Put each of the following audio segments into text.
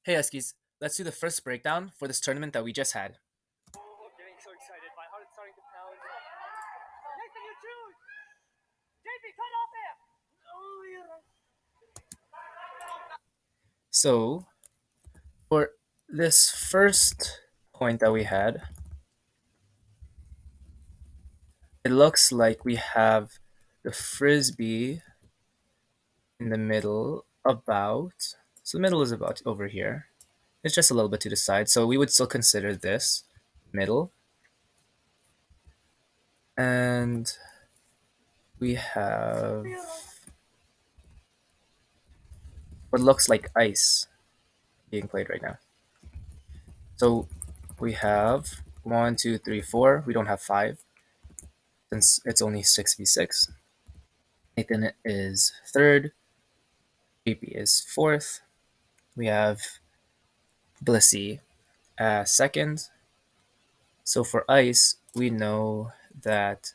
Hey Eskies, let's do the first breakdown for this tournament that we just had. Oh, getting so excited. My heart is starting to pound. Nathan, you choose! JP, cut off him! Oh, yeah. So, for this first point that we had, it looks like we have the frisbee in the middle about. So, the middle is about over here. It's just a little bit to the side. So, we would still consider this middle. And we have what looks like ice being played right now. So, we have 1, 2, 3, 4. We don't have 5 since it's only 6v6. Nathan is third. JP is fourth. We have Blissey as second. So for ice, we know that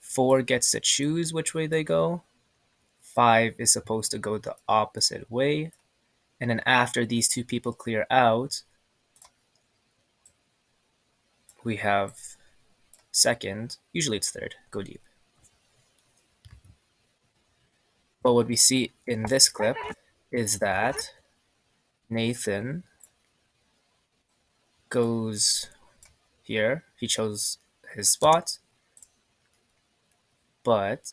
4 gets to choose which way they go. 5 is supposed to go the opposite way. And then after these two people clear out, we have second. Usually it's third. Go deep. But what we see in this clip is that Nathan goes here. He chose his spot, but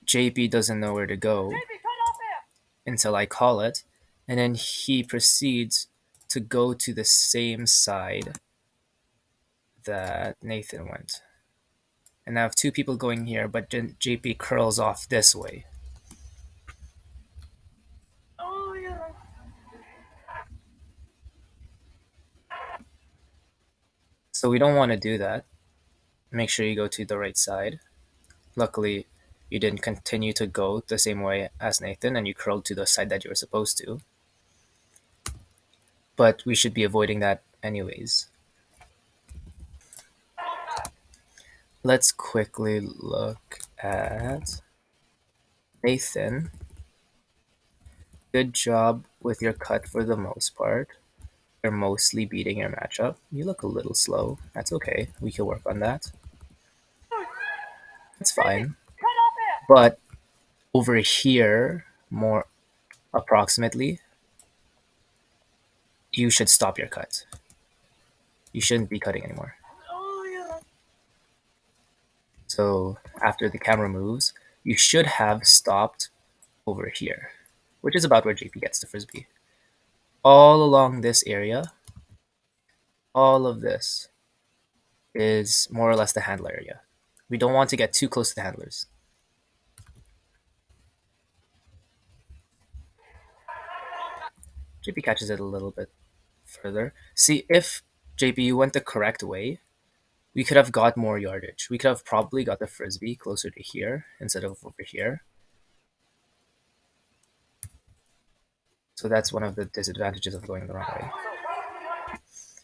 JP doesn't know where to go JP, cut off him! until I call it, and then he proceeds to go to the same side that Nathan went. And I have two people going here, but then JP curls off this way. Oh, yeah. So we don't want to do that. Make sure you go to the right side. Luckily, you didn't continue to go the same way as Nathan, and you curled to the side that you were supposed to. But we should be avoiding that anyways. Let's quickly look at Nathan. Good job with your cut for the most part. You're mostly beating your matchup. You look a little slow. That's okay. We can work on that. That's fine. Cut off him! But over here, more approximately, you should stop your cut. You shouldn't be cutting anymore. Oh, yeah. So after the camera moves, you should have stopped over here, which is about where JP gets the frisbee. All along this area, all of this is more or less the handler area. We don't want to get too close to the handlers. JP catches it a little bit further. See, if JP went the correct way, we could have got more yardage. We could have probably got the frisbee closer to here instead of over here. So that's one of the disadvantages of going the wrong way.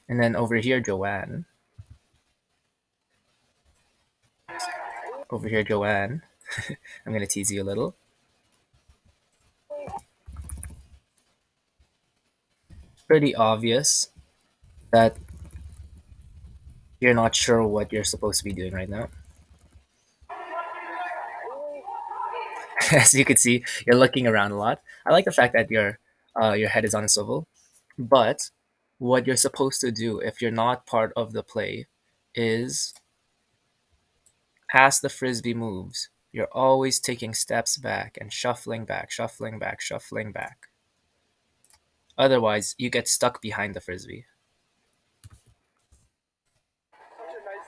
And then over here, Joanne. Over here, Joanne. I'm going to tease you a little. Pretty obvious that you're not sure what you're supposed to be doing right now. As you can see, you're looking around a lot. I like the fact that your head is on a swivel, but what you're supposed to do if you're not part of the play is as the frisbee moves, you're always taking steps back and shuffling back, shuffling back, shuffling back. Otherwise, you get stuck behind the frisbee. Such a nice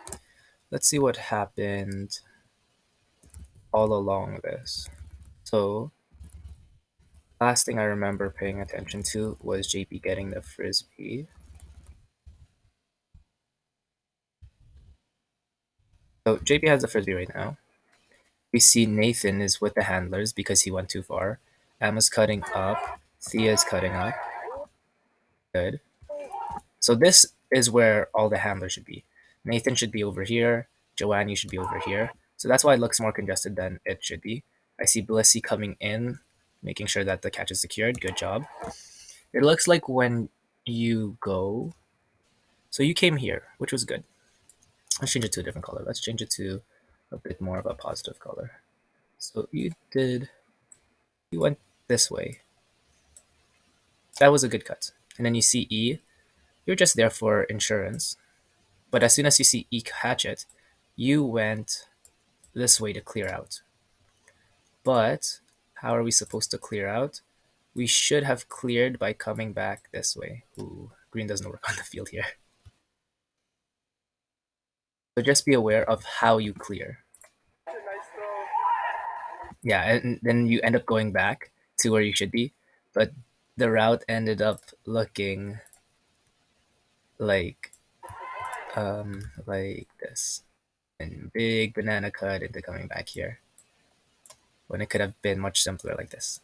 throw. Let's see what happened all along this. So, last thing I remember paying attention to was JP getting the frisbee. So JP has the frisbee right now. We see Nathan is with the handlers because he went too far. Emma's cutting up. Thea's cutting up. Good. So this is where all the handlers should be. Nathan should be over here. Joanne, you should be over here. So that's why it looks more congested than it should be. I see Blissey coming in, making sure that the catch is secured. Good job. It looks like when you go, so you came here, which was good. Let's change it to a different color. Let's change it to a bit more of a positive color. So you went this way. That was a good cut. And then you see E, you're just there for insurance. But as soon as you see E catch it, you went this way to clear out. But how are we supposed to clear out? We should have cleared by coming back this way. Ooh, green doesn't work on the field here. So just be aware of how you clear. Nice throw. Yeah, and then you end up going back to where you should be, but the route ended up looking like like this. And big banana cut into coming back here. When it could have been much simpler like this.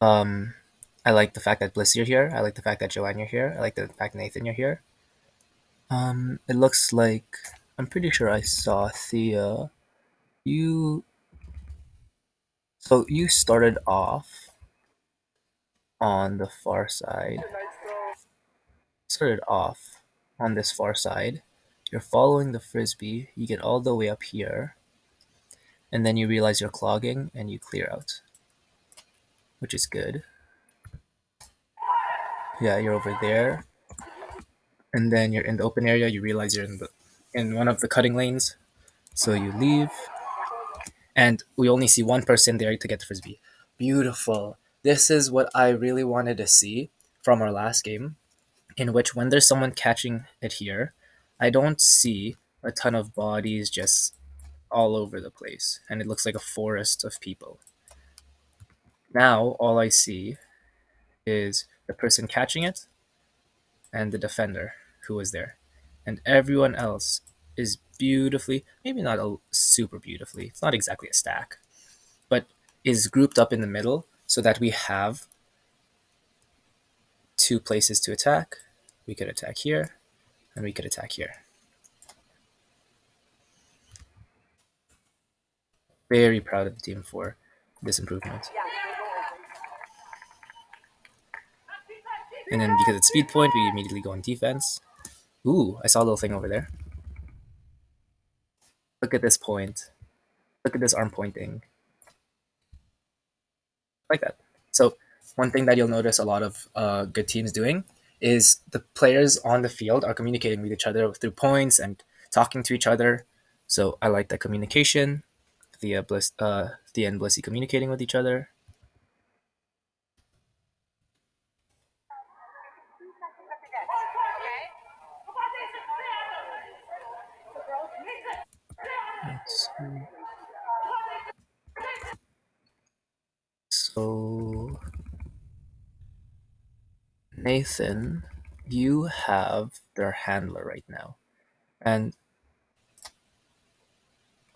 Um I like the fact that Bliss you're here. I like the fact that Joanne you're here. I like the fact Nathan you're here. It looks like I'm pretty sure I saw Thea. You so you started off on the far side. Nice throw. Started off on this far side. You're following the frisbee. You get all the way up here, and then you realize you're clogging and you clear out, which is good. Yeah, you're over there, and then you're in the open area. You realize you're in one of the cutting lanes, so you leave, and we only see one person there to get the frisbee. Beautiful. This is what I really wanted to see from our last game, in which when there's someone catching it here, I don't see a ton of bodies just all over the place, and it looks like a forest of people. Now all I see is the person catching it and the defender who was there, and everyone else is beautifully, maybe not super beautifully, it's not exactly a stack, but is grouped up in the middle so that we have two places to attack. We could attack here, and we could attack here. Very proud of the team for this improvement. And then because it's speed point, we immediately go on defense. Ooh, I saw a little thing over there. Look at this point. Look at this arm pointing. Like that. So one thing that you'll notice a lot of good teams doing is the players on the field are communicating with each other through points and talking to each other. So I like that communication. Thea and Blissey communicating with each other. Let's see. So Nathan, you have their handler right now. And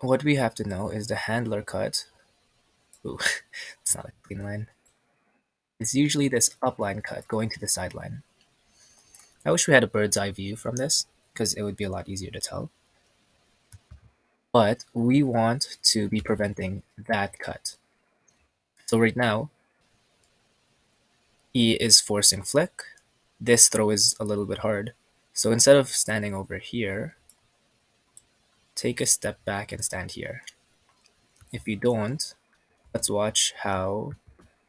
what we have to know is the handler cut. Ooh, it's not a clean line. It's usually this upline cut going to the sideline. I wish we had a bird's eye view from this because it would be a lot easier to tell. But we want to be preventing that cut. So right now, E is forcing flick. This throw is a little bit hard. So instead of standing over here, take a step back and stand here. If you don't, let's watch how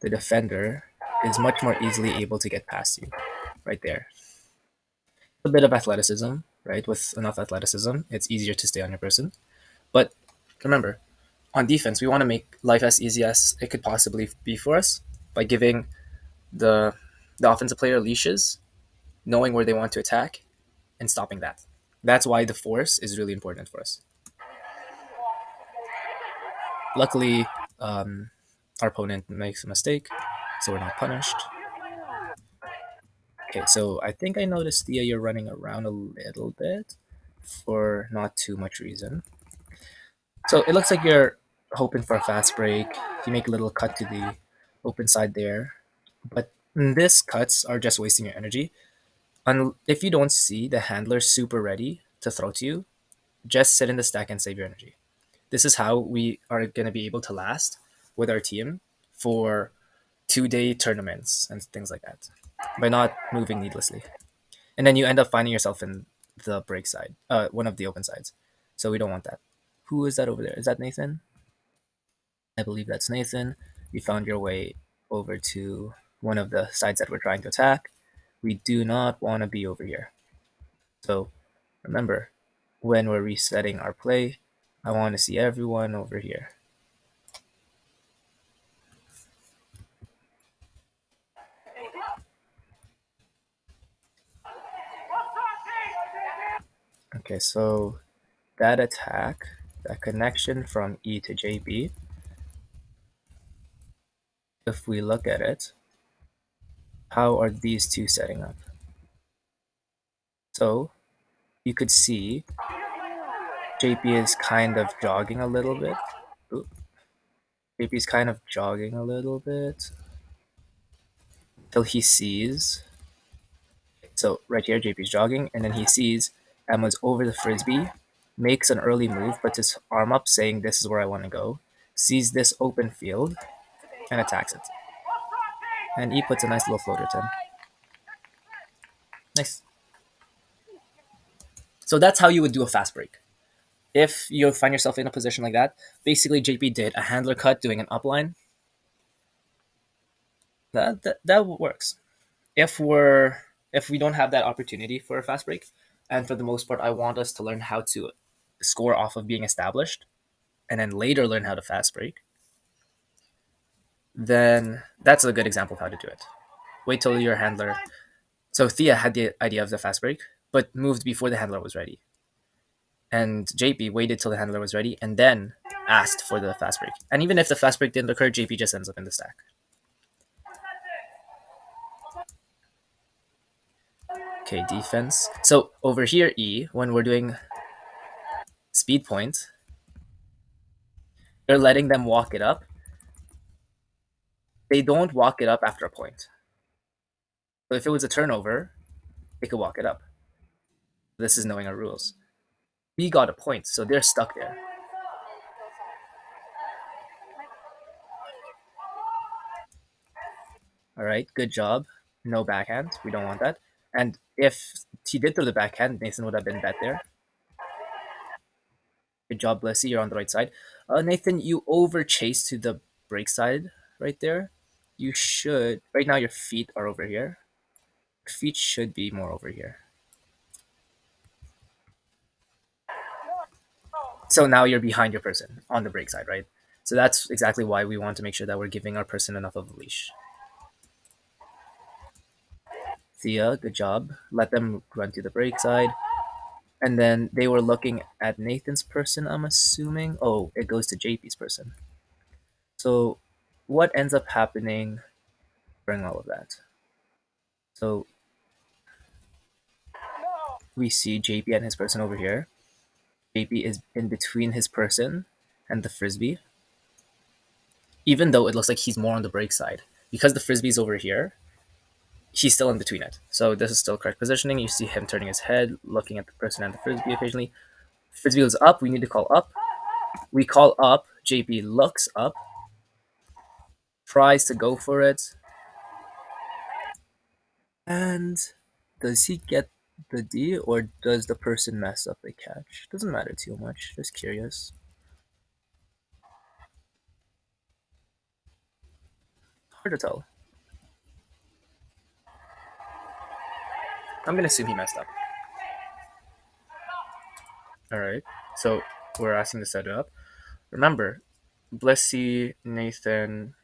the defender is much more easily able to get past you. Right there. A bit of athleticism, right? With enough athleticism, it's easier to stay on your person. But remember, on defense, we want to make life as easy as it could possibly be for us by giving the offensive player leashes, knowing where they want to attack, and stopping that. That's why the force is really important for us. Luckily, our opponent makes a mistake, so we're not punished. Okay, so I think I noticed, Thea, you're running around a little bit for not too much reason. So it looks like you're hoping for a fast break. You make a little cut to the open side there. But these cuts are just wasting your energy. If you don't see the handler super ready to throw to you, just sit in the stack and save your energy. This is how we are going to be able to last with our team for 2-day tournaments and things like that by not moving needlessly. And then you end up finding yourself in the break side, one of the open sides. So we don't want that. Who is that over there? Is that Nathan? I believe that's Nathan. You found your way over to one of the sides that we're trying to attack. We do not want to be over here. So remember, when we're resetting our play, I want to see everyone over here. Okay, so that attack, that connection from E to JB, if we look at it, how are these two setting up? So you could see JP is kind of jogging a little bit. Oop. JP is kind of jogging a little bit till he sees. So right here, JP is jogging, and then he sees Emma's over the frisbee, makes an early move, puts his arm up, saying, "This is where I want to go." Sees this open field and attacks it. And E puts a nice little floater to him. Nice. So that's how you would do a fast break. If you find yourself in a position like that, basically JP did a handler cut doing an upline. That works. If we don't have that opportunity for a fast break, and for the most part, I want us to learn how to score off of being established, and then later learn how to fast break. Then that's a good example of how to do it. Wait till your handler. So Thea had the idea of the fast break, but moved before the handler was ready. And JP waited till the handler was ready and then asked for the fast break. And even if the fast break didn't occur, JP just ends up in the stack. Okay, defense. So over here, E, when we're doing speed point, you're letting them walk it up. They don't walk it up after a point. So if it was a turnover, they could walk it up. This is knowing our rules. We got a point, so they're stuck there. All right, good job. No backhand. We don't want that. And if he did throw the backhand, Nathan would have been bet there. Good job, Blessy. You're on the right side. Nathan, you over chase to the break side right there. You should. Right now, your feet are over here. Your feet should be more over here. So now you're behind your person on the break side, right? So that's exactly why we want to make sure that we're giving our person enough of a leash. Thea, good job. Let them run to the break side. And then they were looking at Nathan's person, I'm assuming. Oh, it goes to JP's person. So what ends up happening during all of that? So we see JP and his person over here. JP is in between his person and the frisbee. Even though it looks like he's more on the break side. Because the frisbee's over here, he's still in between it. So this is still correct positioning. You see him turning his head, looking at the person and the frisbee occasionally. Frisbee goes up. We need to call up. We call up. JP looks up, tries to go for it. And does he get the D or does the person mess up the catch? Doesn't matter too much. Just curious. Hard to tell. I'm gonna assume he messed up. Alright. So we're asking to set it up. Remember, Blessy, Nathan,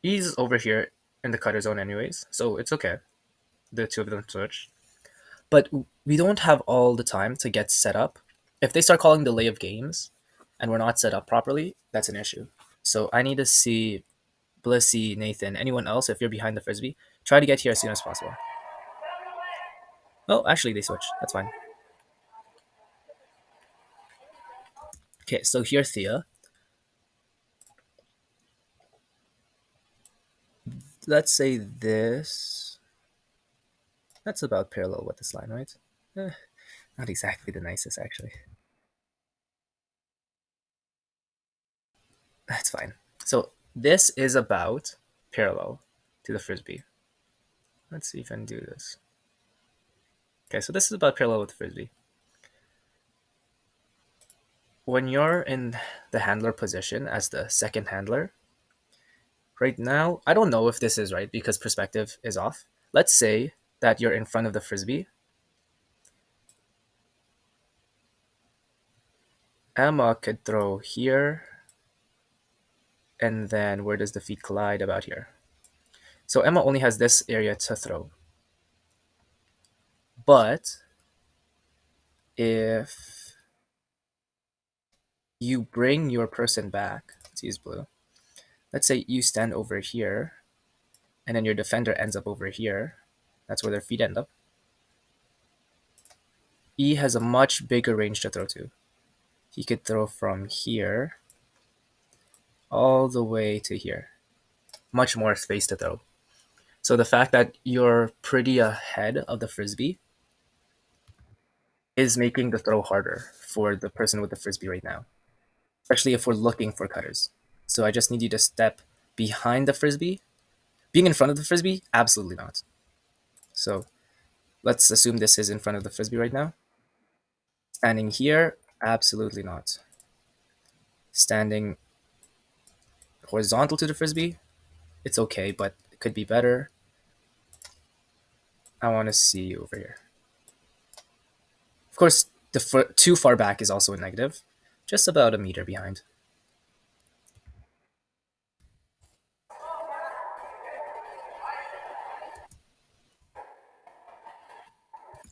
he's over here in the cutter zone anyways, so it's okay. The two of them switch. But we don't have all the time to get set up. If they start calling delay of games and we're not set up properly, that's an issue. So I need to see Blissy, Nathan, anyone else, if you're behind the frisbee, try to get here as soon as possible. Oh, actually, they switched. That's fine. Okay, so here, Thea. Let's say this. That's about parallel with this line, right? Not exactly the nicest, actually. That's fine. So this is about parallel to the frisbee. Let's see if I can do this. Okay, so this is about parallel with the frisbee. When you're in the handler position as the second handler, right now, I don't know if this is right because perspective is off. Let's say that you're in front of the frisbee. Emma could throw here, and then where does the feet collide? About here. So Emma only has this area to throw. But if you bring your person back, let's use blue. Let's say you stand over here, and then your defender ends up over here. That's where their feet end up. E has a much bigger range to throw to. He could throw from here all the way to here. Much more space to throw. So the fact that you're pretty ahead of the frisbee is making the throw harder for the person with the frisbee right now, especially if we're looking for cutters. So I just need you to step behind the frisbee. Being in front of the frisbee, absolutely not. So let's assume this is in front of the frisbee right now. Standing here, absolutely not. Standing horizontal to the frisbee, it's okay, but it could be better. I want to see you over here. Of course, the too far back is also a negative, just about a meter behind.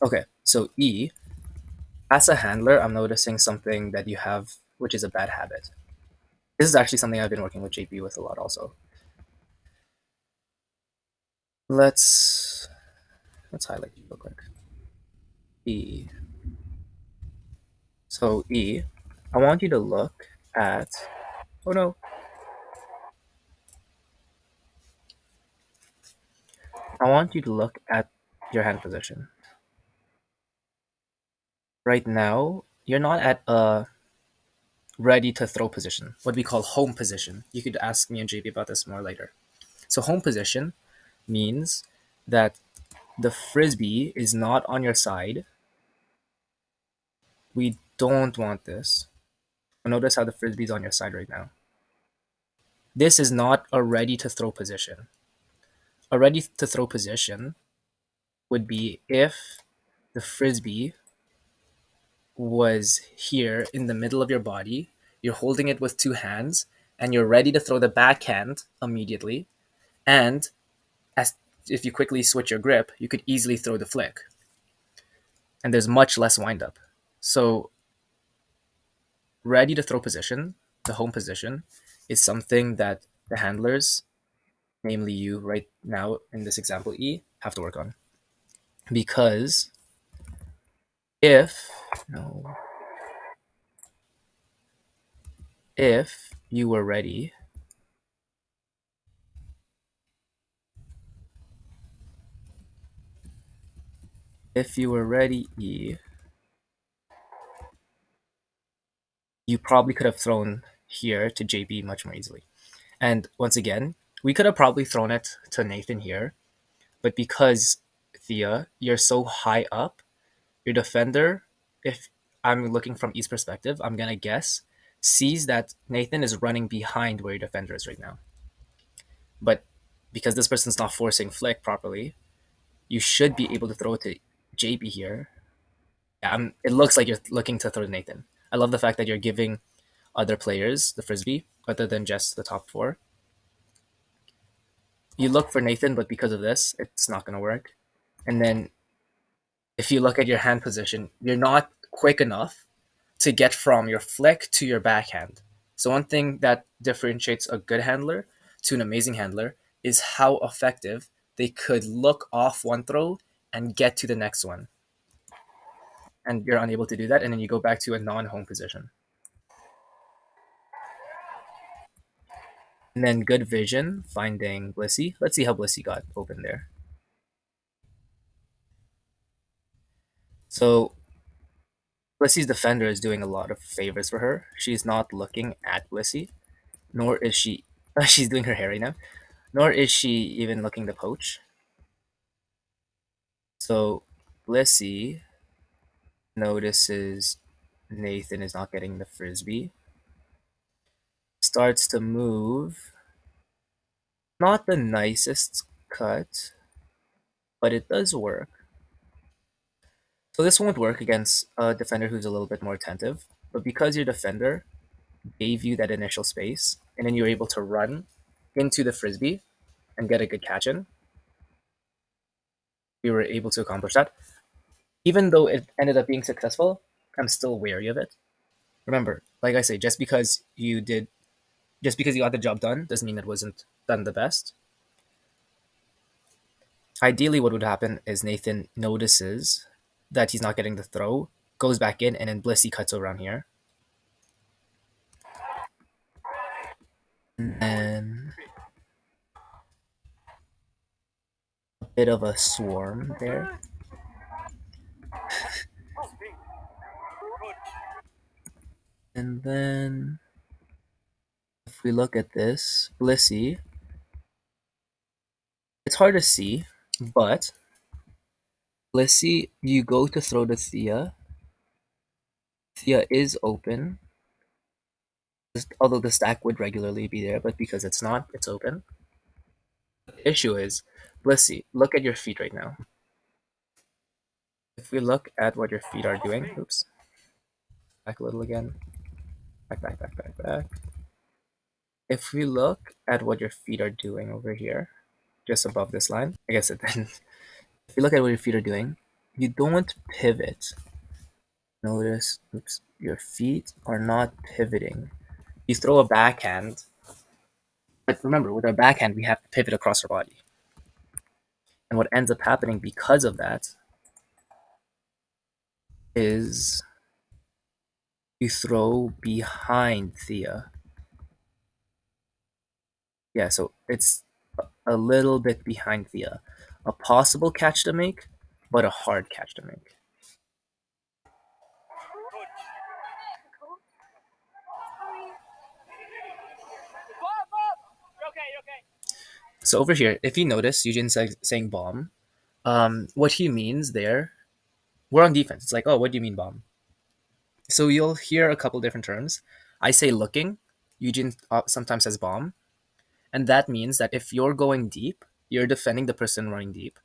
Okay, so E, as a handler, I'm noticing something that you have, which is a bad habit. This is actually something I've been working with JP with a lot also. Let's let's highlight you real quick. E. So E, I want you to look at. Oh no. I want you to look at your hand position. Right now, you're not at a ready to throw position, what we call home position. You could ask me and JP about this more later. So home position means that the frisbee is not on your side. We don't want this. Notice how the frisbee is on your side right now. This is not a ready to throw position. A ready to throw position would be if the frisbee was here in the middle of your body, you're holding it with two hands, and you're ready to throw the backhand immediately. And as if you quickly switch your grip, you could easily throw the flick. And there's much less windup. So ready to throw position, the home position, is something that the handlers, namely you right now in this example E, have to work on. Because if no if you were ready, E, you probably could have thrown here to JB much more easily. And once again, we could have probably thrown it to Nathan here, but because Thea, you're so high up, your defender, if I'm looking from E's perspective, I'm gonna guess, sees that Nathan is running behind where your defender is right now. But because this person's not forcing flick properly, you should be able to throw it to JB here. Yeah, it looks like you're looking to throw to Nathan. I love the fact that you're giving other players the frisbee other than just the top four. You look for Nathan, but because of this, it's not going to work. And then if you look at your hand position, you're not quick enough to get from your flick to your backhand. So one thing that differentiates a good handler to an amazing handler is how effective they could look off one throw and get to the next one. And you're unable to do that, and then you go back to a non-home position. And then good vision, finding Blissey. Let's see how Blissey got open there. So Blissy's defender is doing a lot of favors for her. She's not looking at Blissey, nor is she. She's doing her hair right now. Nor is she even looking to poach. So Blissey notices Nathan is not getting the frisbee. Starts to move. Not the nicest cut, but it does work. So this won't work against a defender who's a little bit more attentive. But because your defender gave you that initial space, and then you're able to run into the frisbee and get a good catch in, we were able to accomplish that. Even though it ended up being successful, I'm still wary of it. Remember, like I say, just because you got the job done doesn't mean it wasn't done the best. Ideally, what would happen is Nathan notices that he's not getting the throw, goes back in, and then Blissey cuts around here. And a bit of a swarm there. And then if we look at this, Blissey, it's hard to see, but Blissey, you go to throw to Thea. Thea is open, although the stack would regularly be there, but because it's not, it's open. The issue is, Blissey, look at your feet right now. If we look at what your feet are doing, oops, back a little again, back. If we look at what your feet are doing over here, just above this line, I guess it didn't. If you look at what your feet are doing, you don't pivot. Notice, oops, your feet are not pivoting. You throw a backhand, but remember, with our backhand, we have to pivot across our body. And what ends up happening because of that is you throw behind Thea. Yeah, so it's a little bit behind Thea. A possible catch to make, but a hard catch to make. So over here, if you notice, Eugene's saying bomb. What he means there, we're on defense. It's like, oh, what do you mean bomb? So you'll hear a couple different terms. I say looking. Eugene sometimes says bomb, and that means that if you're going deep, you're defending the person running deep.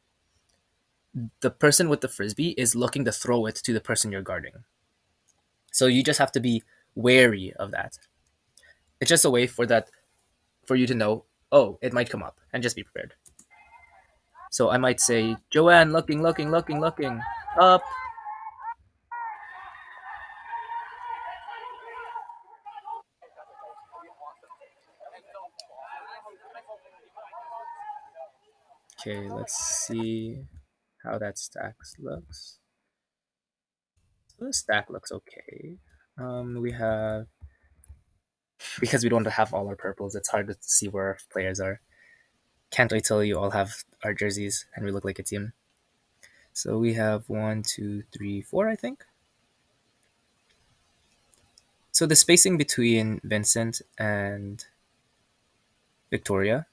The person with the frisbee is looking to throw it to the person you're guarding. So you just have to be wary of that. It's just a way for you to know, oh, it might come up, and just be prepared. So I might say, Joanne, looking, up. Okay, let's see how that stacks looks. So the stack looks okay. We have, because we don't have all our purples, it's hard to see where our players are. Can't wait till you all have our jerseys and we look like a team. So we have 1, 2, 3, 4, I think. So the spacing between Vincent and Victoria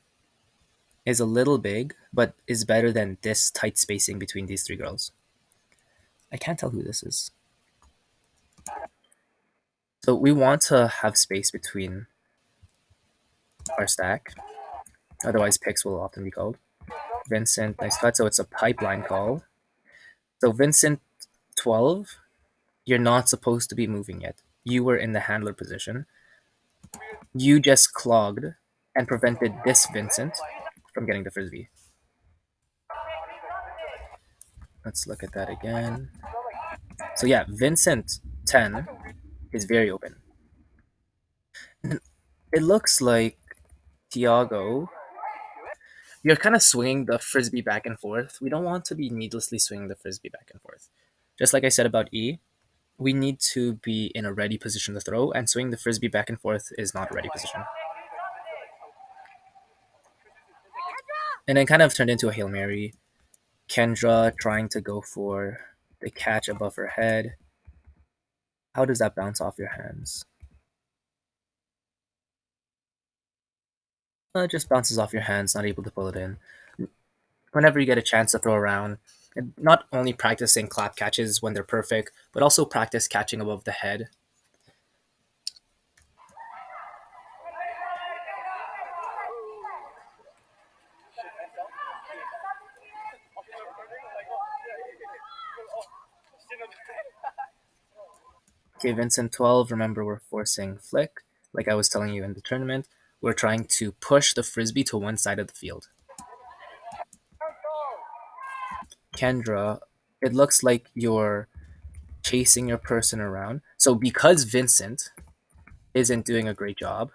is a little big, but is better than this tight spacing between these three girls. I can't tell who this is. So we want to have space between our stack. Otherwise, picks will often be called. Vincent, nice cut. So it's a pipeline call. So Vincent, 12, you're not supposed to be moving yet. You were in the handler position. You just clogged and prevented this Vincent from getting the frisbee. Let's look at that again. So yeah, Vincent 10 is very open. And it looks like Tiago, you're kind of swinging the frisbee back and forth. We don't want to be needlessly swinging the frisbee back and forth. Just like I said about E, we need to be in a ready position to throw, and swinging the frisbee back and forth is not a ready position. And then kind of turned into a Hail Mary. Kendra trying to go for the catch above her head. How does that bounce off your hands? It just bounces off your hands, not able to pull it in. Whenever you get a chance to throw around, and not only practicing clap catches when they're perfect, but also practice catching above the head. Okay, Vincent 12, remember we're forcing flick. Like I was telling you in the tournament, we're trying to push the frisbee to one side of the field. Kendra, it looks like you're chasing your person around. So because Vincent isn't doing a great job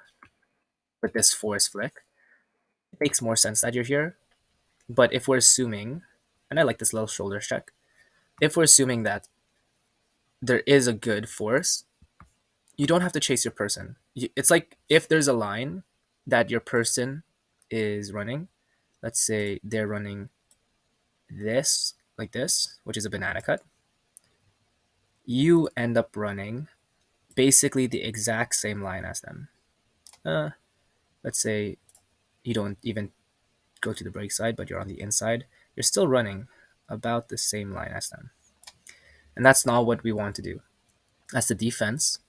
with this force flick, it makes more sense that you're here. But if we're assuming, and I like this little shoulder check, if we're assuming that there is a good force, you don't have to chase your person. It's like if there's a line that your person is running, let's say they're running this, like this, which is a banana cut, you end up running basically the exact same line as them. Uh, let's say you don't even go to the break side, but you're on the inside. You're still running about the same line as them. And that's not what we want to do. That's the defense.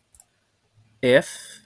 If